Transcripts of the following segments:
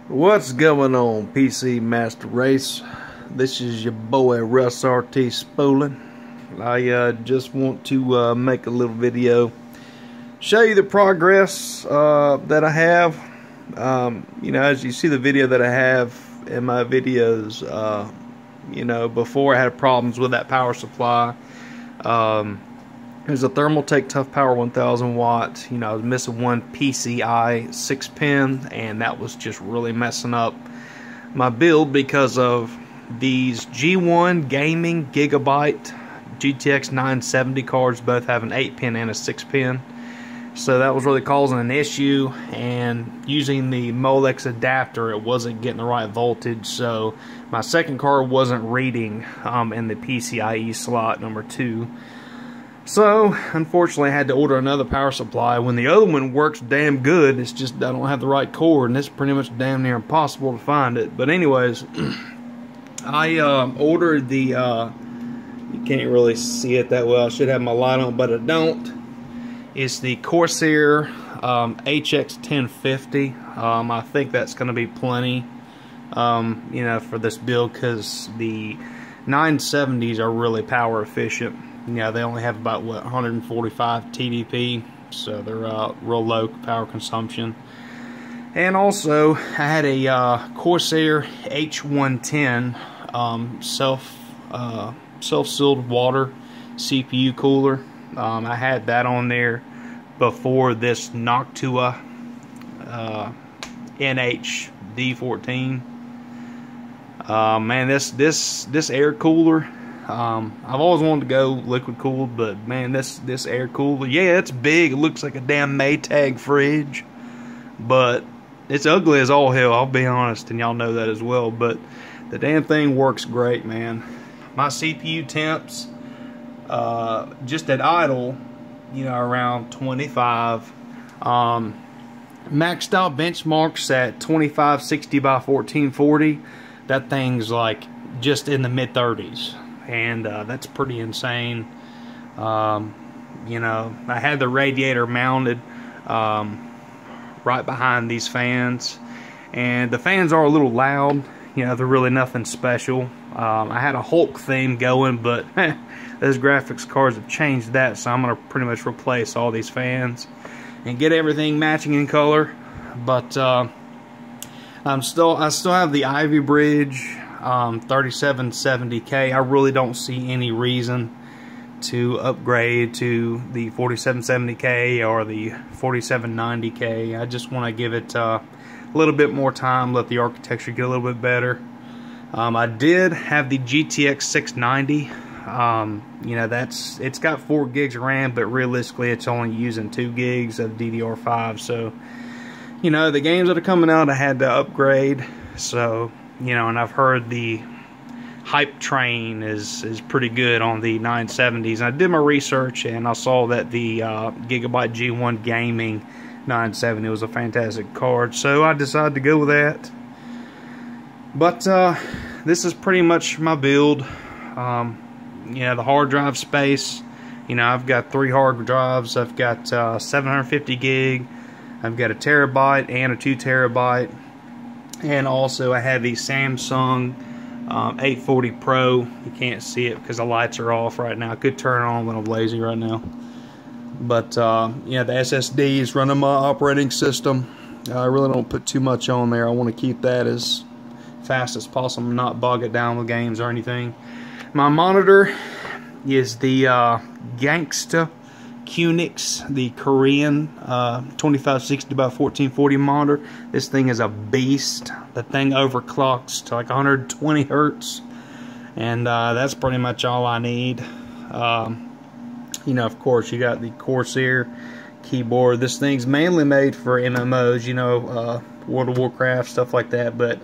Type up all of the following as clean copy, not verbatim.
What's going on, PC Master Race? This is your boy Russ RT Spolin. I just want to make a little video, show you the progress that I have. As you see the video that I have in my videos, before I had problems with that power supply. It was a Thermaltake Tough Power 1000 watt. I was missing one PCI 6-pin, and that was just really messing up my build because of these G1 Gaming Gigabyte GTX 970 cards. Both have an 8-pin and a 6-pin. So that was really causing an issue, and using the Molex adapter, it wasn't getting the right voltage. So my second card wasn't reading in the PCIe slot number 2. So, unfortunately, I had to order another power supply when the other one works damn good. It's just I don't have the right cord, and it's pretty much damn near impossible to find it. But anyways, I ordered the, you can't really see it that well. I should have my light on, but I don't. It's the Corsair HX1050. I think that's going to be plenty, for this build, because the 970s are really power efficient. They only have about 145 TDP, so they're real low power consumption. And also, I had a Corsair H110 self-sealed water CPU cooler. I had that on there before this Noctua NH-D14. Man, this air cooler. I've always wanted to go liquid cooled, but man, this air cooler, yeah, it's big. It looks like a damn Maytag fridge, but it's ugly as all hell, I'll be honest, and y'all know that as well. But the damn thing works great, man. My CPU temps, just at idle, around 25. Maxed out benchmarks at 2560 by 1440. That thing's like just in the mid 30s. And that's pretty insane. I had the radiator mounted right behind these fans, and the fans are a little loud. They're really nothing special. I had a Hulk theme going, but those graphics cards have changed that, so I'm gonna pretty much replace all these fans and get everything matching in color. But I still have the Ivy Bridge 3770K. I really don't see any reason to upgrade to the 4770K or the 4790K. I just want to give it a little bit more time, let the architecture get a little bit better. I did have the GTX 690. It's got 4 gigs of RAM, but realistically it's only using 2 gigs of DDR5. So, the games that are coming out, I had to upgrade. So, and I've heard the hype train is pretty good on the 970s. And I did my research, and I saw that the Gigabyte G1 Gaming 970 was a fantastic card, so I decided to go with that. But this is pretty much my build. The hard drive space, I've got 3 hard drives. I've got 750 gig, I've got a terabyte and a 2 terabyte. And also I have the Samsung 840 Pro. You can't see it because the lights are off right now. I could turn it on when I'm lazy right now. But the SSD is running my operating system. I really don't put too much on there. I want to keep that as fast as possible, not bog it down with games or anything. My monitor is the Gangsta Qnix, the Korean 2560 by 1440 monitor. This thing is a beast. The thing overclocks to like 120 hertz, and that's pretty much all I need. Of course, you got the Corsair keyboard. This thing's mainly made for MMOs, World of Warcraft, stuff like that, but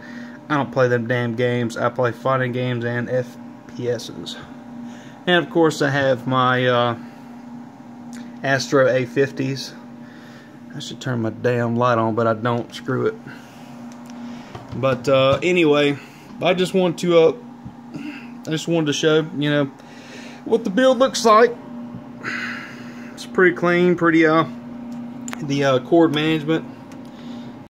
I don't play them damn games. I play fighting games and FPSs. And of course, I have my Astro A50s. I should turn my damn light on, but I don't. Screw it. But anyway, I just wanted to show what the build looks like. It's pretty clean, pretty the cord management